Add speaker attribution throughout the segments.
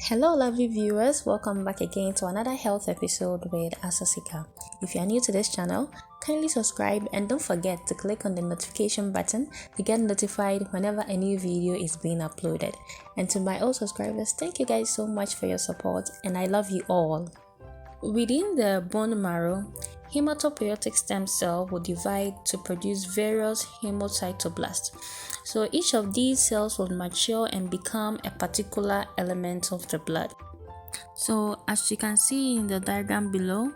Speaker 1: Hello lovely viewers, welcome back again to another health episode with Asasika. If you are new to this channel, kindly subscribe and don't forget to click on the notification button to get notified whenever a new video is being uploaded. And to my old subscribers, thank you guys so much for your support and I love you all. Within the bone marrow, hematopoietic stem cell will divide to produce various hemocytoblasts. So each of these cells will mature and become a particular element of the blood. So as you can see in the diagram below,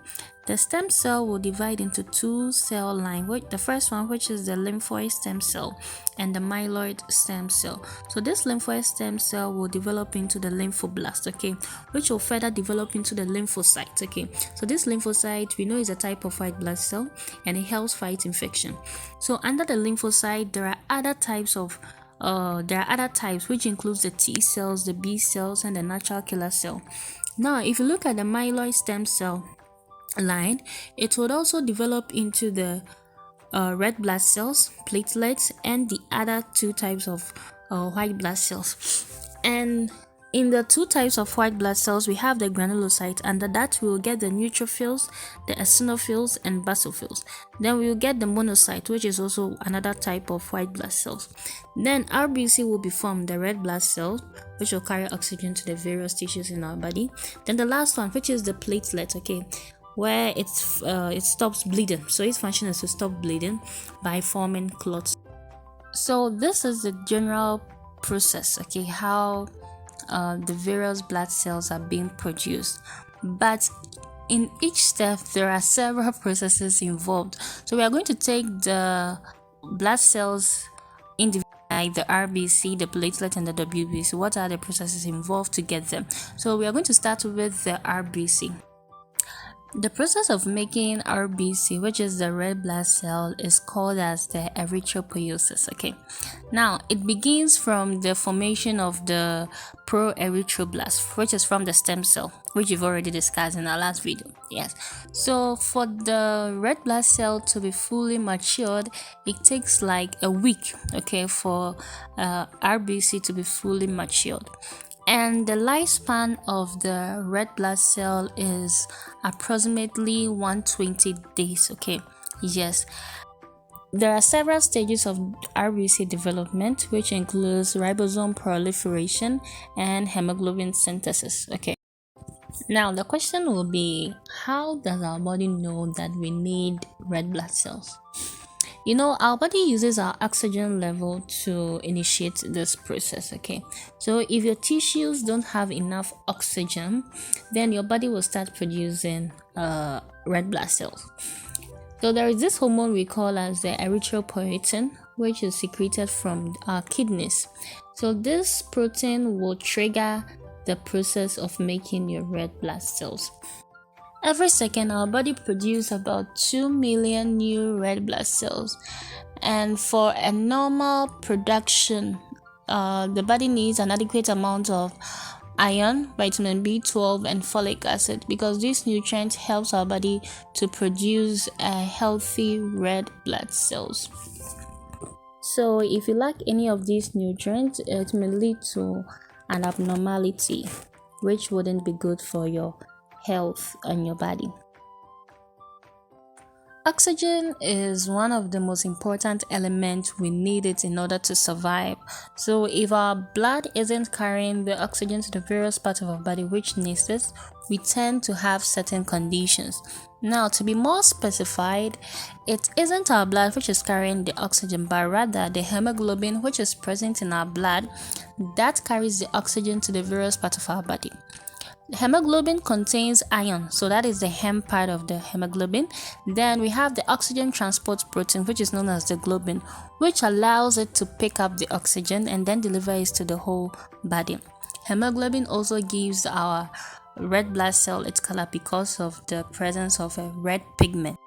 Speaker 1: the stem cell will divide into two cell lines. The first one, which is the lymphoid stem cell, and the myeloid stem cell. So this lymphoid stem cell will develop into the lymphoblast, okay, which will further develop into the lymphocyte, okay. So this lymphocyte we know is a type of white blood cell and it helps fight infection. So under the lymphocyte there are other types which includes the T cells, the B cells, and the natural killer cell. Now if you look at the myeloid stem cell line, it would also develop into the red blood cells, platelets, and the other two types of white blood cells. And in the two types of white blood cells, we have the granulocyte. Under that, we will get the neutrophils, the eosinophils, and basophils. Then we will get the monocyte, which is also another type of white blood cells. Then RBC will be formed, the red blood cells, which will carry oxygen to the various tissues in our body. Then the last one, which is the platelet, okay, where it stops bleeding. So its function is to stop bleeding by forming clots. So this is the general process, okay, how the various blood cells are being produced. But in each step there are several processes involved. So we are going to take the blood cells individually, like the RBC, the platelet, and the WBC. What are the processes involved to get them? So we are going to start with the RBC. The process of making RBC, which is the red blood cell, is called as the erythropoiesis, okay. Now it begins from the formation of the pro-erythroblast, which is from the stem cell, which you've already discussed in our last video. Yes, so for the red blood cell to be fully matured, it takes like a week, okay, for RBC to be fully matured. And the lifespan of the red blood cell is approximately 120 days, okay. Yes, there are several stages of RBC development, which includes ribosome proliferation and hemoglobin synthesis, okay. Now the question will be, how does our body know that we need red blood cells? You know, our body uses our oxygen level to initiate this process, okay. So if your tissues don't have enough oxygen, then your body will start producing red blood cells. So there is this hormone we call as the erythropoietin, which is secreted from our kidneys. So this protein will trigger the process of making your red blood cells. Every second, our body produces about 2 million new red blood cells. And for a normal production, the body needs an adequate amount of iron, vitamin B12, and folic acid, because this nutrient helps our body to produce healthy red blood cells. So if you lack any of these nutrients, it may lead to an abnormality, which wouldn't be good for your health on your body. Oxygen is one of the most important elements. We need it in order to survive. So if our blood isn't carrying the oxygen to the various parts of our body which needs it, we tend to have certain conditions. Now, to be more specified, it isn't our blood which is carrying the oxygen, but rather the hemoglobin which is present in our blood that carries the oxygen to the various parts of our body. Hemoglobin contains iron, so that is the hem part of the hemoglobin. Then we have the oxygen transport protein, which is known as the globin, which allows it to pick up the oxygen and then deliver it to the whole body. Hemoglobin also gives our red blood cell its color because of the presence of a red pigment.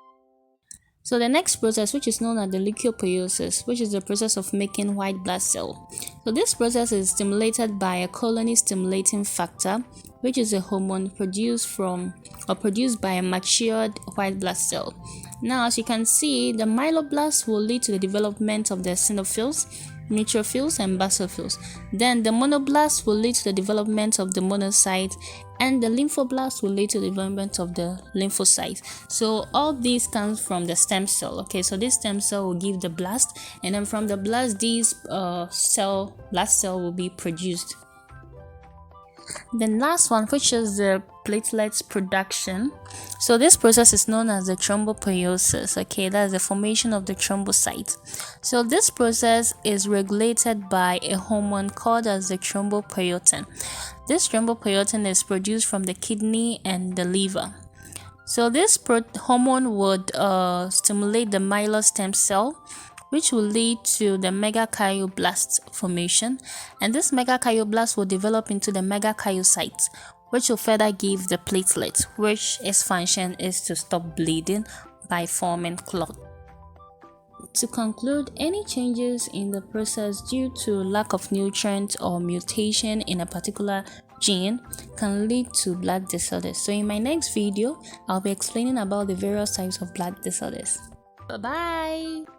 Speaker 1: So the next process, which is known as the leukopoiesis, which is the process of making white blood cell. So this process is stimulated by a colony stimulating factor, which is a hormone produced by a matured white blood cell. Now, as you can see, the myeloblasts will lead to the development of the eosinophils, neutrophils, and basophils. Then the monoblast will lead to the development of the monocytes, and the lymphoblast will lead to the development of the lymphocytes. So all these comes from the stem cell. Okay, so this stem cell will give the blast, and then from the blast, these blast cell will be produced. The last one, which is the platelets production. So this process is known as the thrombopoiesis. Okay, that's the formation of the thrombocytes. So this process is regulated by a hormone called as the thrombopoietin. This thrombopoietin is produced from the kidney and the liver. So this hormone would stimulate the myeloid stem cell, which will lead to the megakaryoblast formation, and this megakaryoblast will develop into the megakaryocytes, which will further give the platelets, which its function is to stop bleeding by forming clot. To conclude, any changes in the process due to lack of nutrients or mutation in a particular gene can lead to blood disorders. So in my next video, I'll be explaining about the various types of blood disorders. Bye-bye!